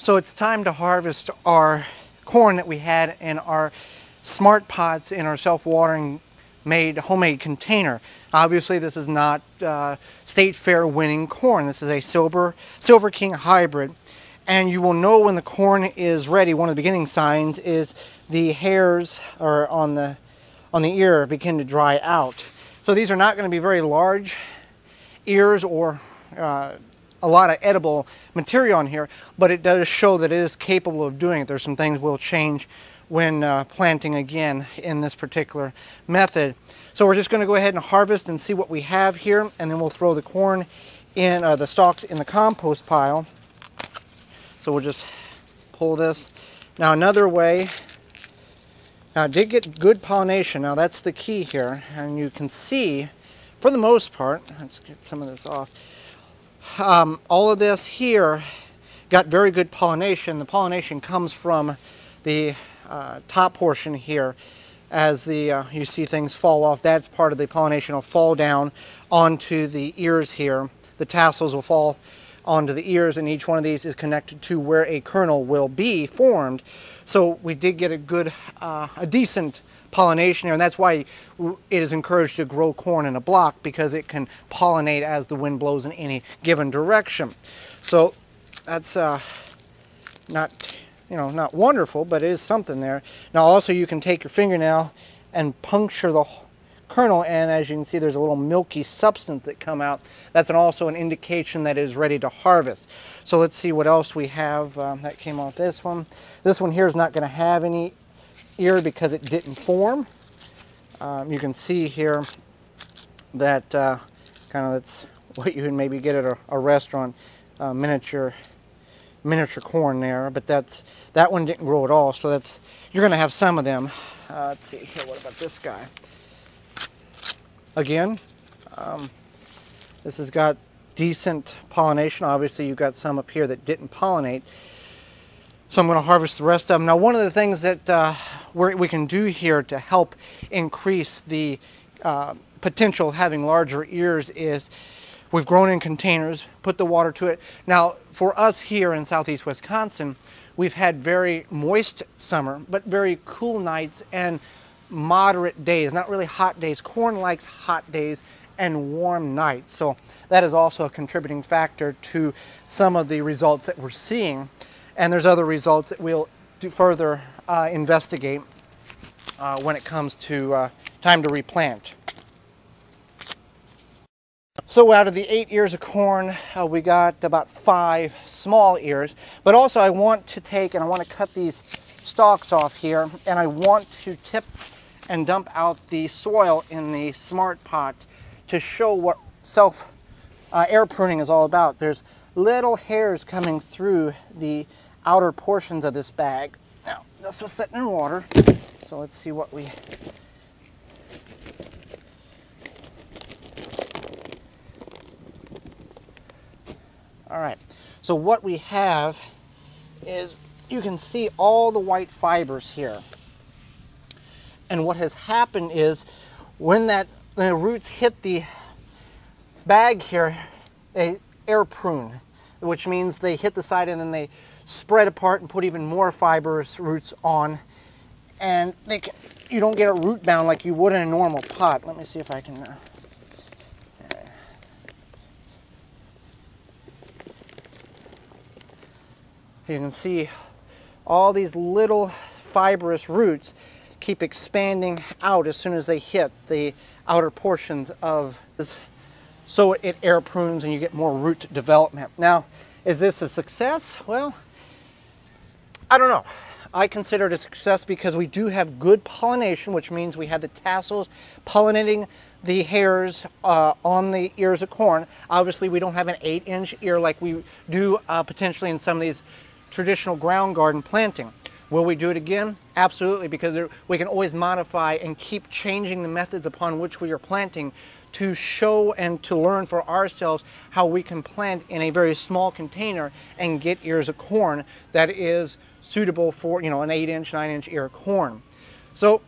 So it's time to harvest our corn that we had in our smart pots in our self-watering made homemade container. Obviously this is not state fair winning corn. This is a Silver King hybrid, and you will know when the corn is ready. One of the beginning signs is the hairs are on the ear begin to dry out. So these are not going to be very large ears or a lot of edible material on here, but it does show that it is capable of doing it. There's some things we'll change when planting again in this particular method. So we're just going to go ahead and harvest and see what we have here, and then we'll throw the corn in, the stalks in the compost pile. So we'll just pull this. Now another way, now I did get good pollination. Now that's the key here, and you can see for the most part, let's get some of this off, all of this here got very good pollination. The pollination comes from the top portion here. As the you see things fall off, that's part of the pollination. Will fall down onto the ears here. The tassels will fall onto the ears, and each one of these is connected to where a kernel will be formed. So we did get a good, a decent pollination here, and that's why it is encouraged to grow corn in a block, because it can pollinate as the wind blows in any given direction. So that's not, not wonderful, but it is something there. Now also you can take your fingernail and puncture the kernel, and as you can see there's a little milky substance that come out. That's also an indication that it is ready to harvest. So let's see what else we have that came off this one. This one here is not going to have any ear because it didn't form. You can see here that kind of that's what you would maybe get at a restaurant, miniature corn there, but that one didn't grow at all. So that's, you're going to have some of them. Let's see here. What about this guy? Again, this has got decent pollination. Obviously, you've got some up here that didn't pollinate. So I'm going to harvest the rest of them. Now, one of the things that we can do here to help increase the potential of having larger ears is we've grown in containers, put the water to it. Now, for us here in southeast Wisconsin, we've had very moist summer, but very cool nights and moderate days, not really hot days. Corn likes hot days and warm nights. So that is also a contributing factor to some of the results that we're seeing. And there's other results that we'll do further investigate when it comes to time to replant. So out of the 8 ears of corn, we got about 5 small ears. But also I want to take and I want to cut these stalks off here, and I want to tip and dump out the soil in the smart pot to show what air pruning is all about. There's little hairs coming through the outer portions of this bag. Now, this was sitting in water, so let's see what we... All right, so what we have is, you can see all the white fibers here. And what has happened is, when the roots hit the bag here, they air prune, which means they hit the side and then they spread apart and put even more fibrous roots on, and you don't get a root bound like you would in a normal pot. Let me see if I can... You can see all these little fibrous roots keep expanding out as soon as they hit the outer portions of this. So it air prunes and you get more root development. Now, is this a success? Well, I don't know. I consider it a success because we do have good pollination, which means we have the tassels pollinating the hairs on the ears of corn. Obviously, we don't have an 8-inch ear like we do potentially in some of these traditional ground garden planting. Will we do it again? Absolutely, because we can always modify and keep changing the methods upon which we are planting to show and to learn for ourselves how we can plant in a very small container and get ears of corn that is suitable for, an 8-inch, 9-inch ear of corn. So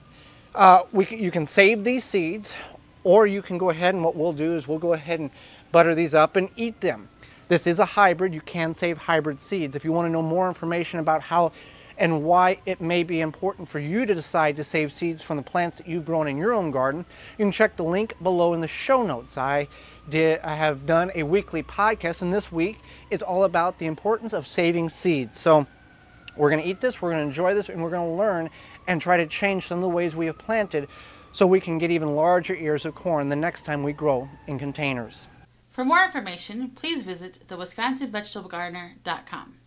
you can save these seeds, or you can go ahead, and what we'll do is we'll go ahead and butter these up and eat them. This is a hybrid. You can save hybrid seeds. If you want to know more information about how and why it may be important for you to decide to save seeds from the plants that you've grown in your own garden, you can check the link below in the show notes. I have done a weekly podcast, and this week is all about the importance of saving seeds. So we're going to eat this, we're going to enjoy this, and we're going to learn and try to change some of the ways we have planted so we can get even larger ears of corn the next time we grow in containers. For more information, please visit thewisconsinvegetablegardener.com.